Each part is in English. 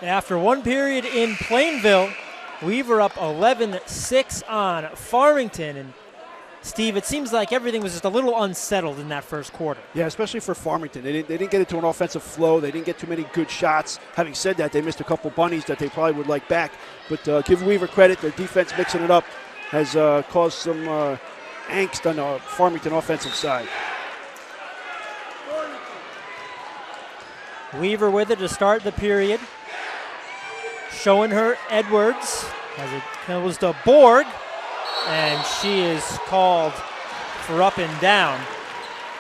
After one period in Plainville, Weaver up 11-6 on Farmington. And Steve, it seems like everything was just a little unsettled in that first quarter. Yeah, especially for Farmington. They didn't get into an offensive flow. They didn't get too many good shots. Having said that, they missed a couple bunnies that they probably would like back. But give Weaver credit. Their defense mixing it up has caused some angst on the Farmington offensive side. Weaver with it to start the period. Showing her Edwards as it goes to Borg. And she is called for up and down.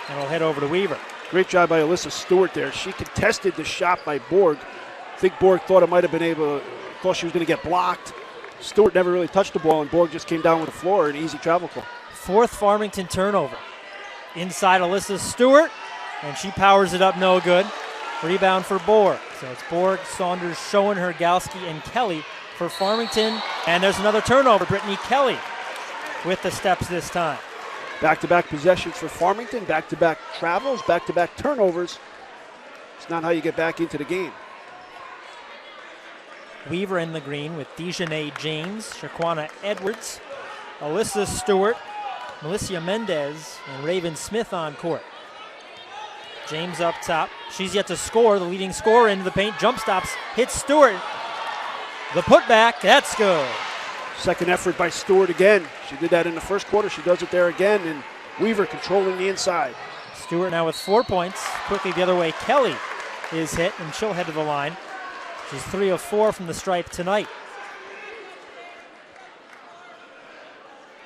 And will head over to Weaver. Great job by Alyssa Stewart there. She contested the shot by Borg. I think Borg thought thought she was going to get blocked. Stewart never really touched the ball, and Borg just came down with the floor, an easy travel call. Fourth Farmington turnover. Inside Alyssa Stewart, and she powers it up, no good. Rebound for Borg. So it's Borg, Saunders, Schoen, Galski, and Kelly for Farmington. And there's another turnover. Brittany Kelly with the steps this time. Back-to-back possessions for Farmington, back-to-back travels, back-to-back turnovers. It's not how you get back into the game. Weaver in the green with Dejanay James, Shaquana Edwards, Alyssa Stewart, Melissa Mendez, and Raven Smith on court. James up top. She's yet to score. The leading scorer into the paint. Jump stops. Hits Stewart. The putback. That's good. Second effort by Stewart again. She did that in the first quarter. She does it there again. And Weaver controlling the inside. Stewart now with 4 points. Quickly the other way. Kelly is hit, and she'll head to the line. She's 3 of 4 from the stripe tonight.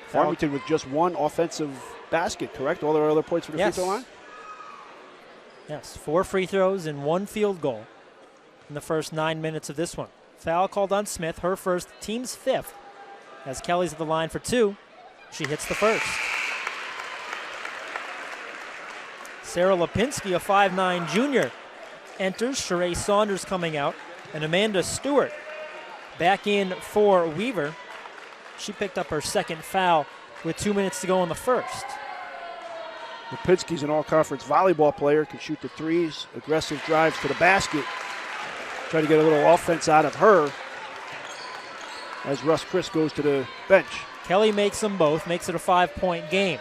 Farmington with just one offensive basket, correct? All their other points from the free throw line? Yes, 4 free throws and 1 field goal in the first 9 minutes of this one. Foul called on Smith, her first, team's 5th. As Kelly's at the line for 2, she hits the first. Sarah Lipinski, a 5'9 junior, enters. Sheree Saunders coming out. And Amanda Stewart back in for Weaver. She picked up her second foul with 2 minutes to go in the first. Lipinski's an all-conference volleyball player, can shoot the threes, aggressive drives to the basket. Try to get a little offense out of her as Russ Chris goes to the bench. Kelly makes them both, makes it a 5-point game.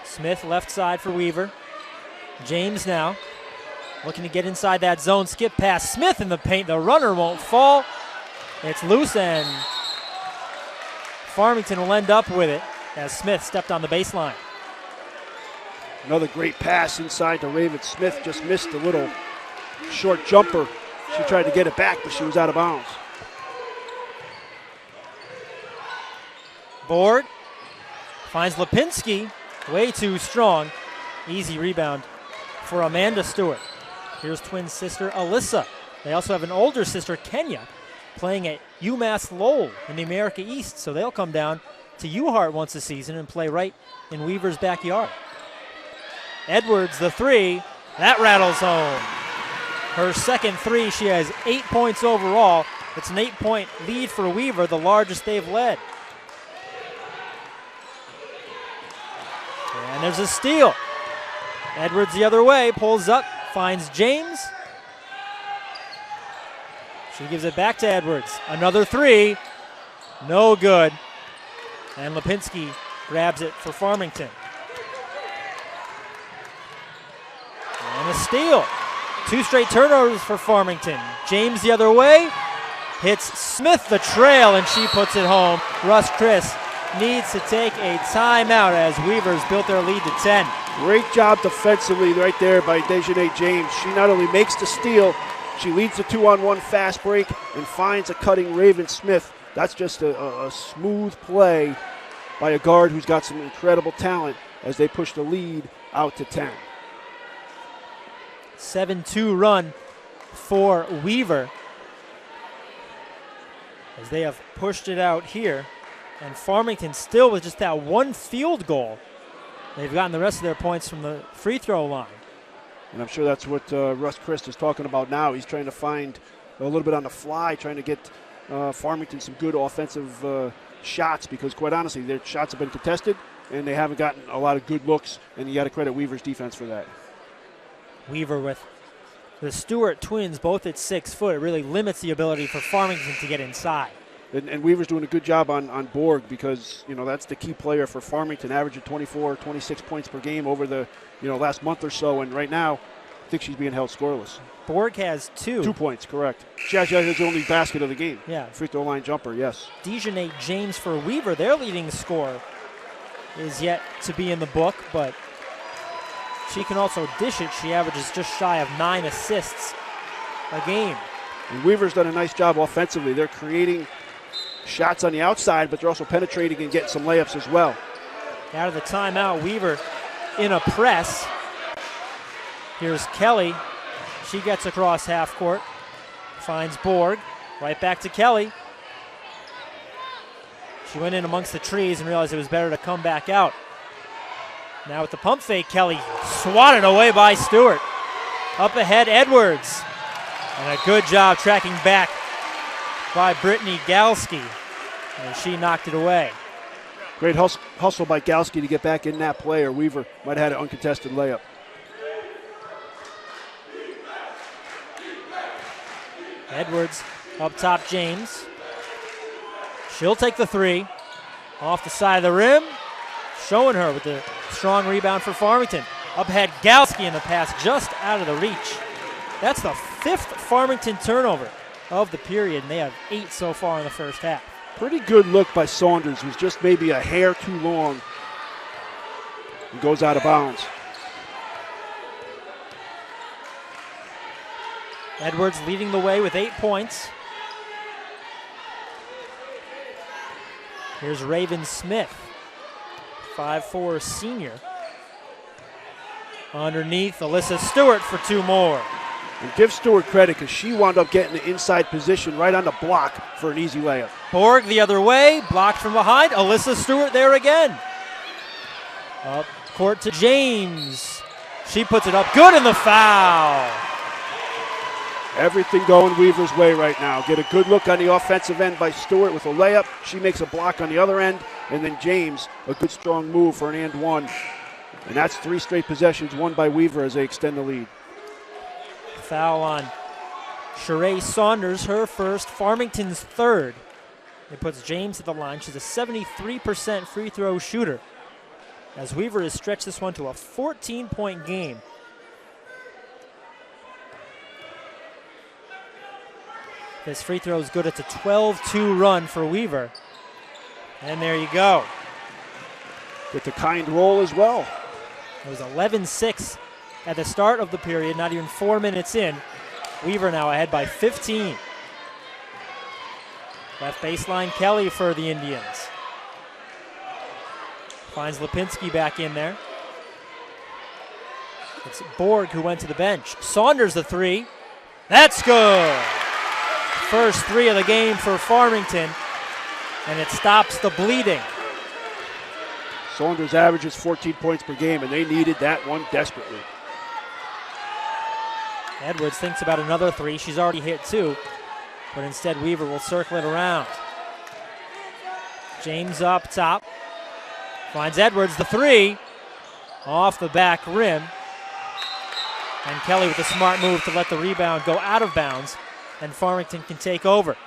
Smith left side for Weaver. James now looking to get inside that zone. Skip pass. Smith in the paint. The runner won't fall. It's loose, and Farmington will end up with it as Smith stepped on the baseline. Another great pass inside to Raven Smith. Just missed a little short jumper. She tried to get it back, but she was out of bounds. Borg finds Lipinski. Way too strong. Easy rebound for Amanda Stewart. Here's twin sister Alyssa. They also have an older sister, Kenya, playing at UMass Lowell in the America East. So they'll come down to UHart once a season and play right in Weaver's backyard. Edwards, the 3. That rattles home. Her second 3. She has 8 points overall. It's an 8-point lead for Weaver, the largest they've led. And there's a steal. Edwards the other way, pulls up, finds James. She gives it back to Edwards. Another 3. No good. And Lipinski grabs it for Farmington. And a steal. 2 straight turnovers for Farmington. James the other way. Hits Smith the trail, and she puts it home. Russ Chris needs to take a timeout as Weaver's built their lead to 10. Great job defensively right there by Dejanay James. She not only makes the steal, she leads the 2-on-1 fast break and finds a cutting Raven Smith. That's just a smooth play by a guard who's got some incredible talent as they push the lead out to 10. 7-2 run for Weaver as they have pushed it out here. And Farmington still with just that 1 field goal. They've gotten the rest of their points from the free throw line. And I'm sure that's what Russ Christ is talking about now. He's trying to find a little bit on the fly, trying to get Farmington some good offensive shots, because quite honestly, their shots have been contested and they haven't gotten a lot of good looks, and you got to credit Weaver's defense for that. Weaver with The Stewart twins, both at 6 foot, it really limits the ability for Farmington to get inside. And Weaver's doing a good job on Borg because, that's the key player for Farmington, averaging 24, 26 points per game over the, last month or so. And right now, I think she's being held scoreless. Borg has 2. 2 points, correct. She actually has the only basket of the game. Yeah. Free throw line jumper, yes. Dejanay James for Weaver, their leading scorer, is yet to be in the book, but she can also dish it. She averages just shy of 9 assists a game. And Weaver's done a nice job offensively. They're creating shots on the outside, but they're also penetrating and getting some layups as well. Out of the timeout, Weaver in a press. Here's Kelly. She gets across half court, finds Borg. Right back to Kelly. She went in amongst the trees and realized it was better to come back out. Now with the pump fake, Kelly swatted away by Stewart. Up ahead, Edwards. And a good job tracking back by Brittany Galski, and she knocked it away. Great hustle by Galski to get back in that play, or Weaver might have had an uncontested layup. Edwards up top, James. She'll take the 3. Off the side of the rim. Showing her with the strong rebound for Farmington. Up ahead, Galski, and the pass just out of the reach. That's the 5th Farmington turnover of the period, and they have 8 so far in the first half. Pretty good look by Saunders, who's just maybe a hair too long. He goes out of bounds. Edwards leading the way with 8 points. Here's Raven Smith, 5'4" senior. Underneath, Alyssa Stewart for 2 more. And give Stewart credit because she wound up getting the inside position right on the block for an easy layup. Borg the other way, blocked from behind. Alyssa Stewart there again. Up court to James. She puts it up good in the foul. Everything going Weaver's way right now. Get a good look on the offensive end by Stewart with a layup. She makes a block on the other end. And then James, a good strong move for an and one. And that's 3 straight possessions won by Weaver as they extend the lead. Foul on Sheree Saunders, her first, Farmington's 3rd. It puts James at the line. She's a 73% free throw shooter, as Weaver has stretched this one to a 14-point game. This free throw is good. It's a 12-2 run for Weaver. And there you go. Get the kind roll as well. It was 11-6 at the start of the period, not even 4 minutes in. Weaver now ahead by 15. Left baseline, Kelly for the Indians. Finds Lipinski back in there. It's Borg who went to the bench. Saunders the 3. That's good. First 3 of the game for Farmington, and it stops the bleeding. Saunders averages 14 points per game, and they needed that one desperately. Edwards thinks about another 3. She's already hit 2, but instead Weaver will circle it around. James up top. Finds Edwards the 3. Off the back rim. And Kelly with a smart move to let the rebound go out of bounds, and Farmington can take over.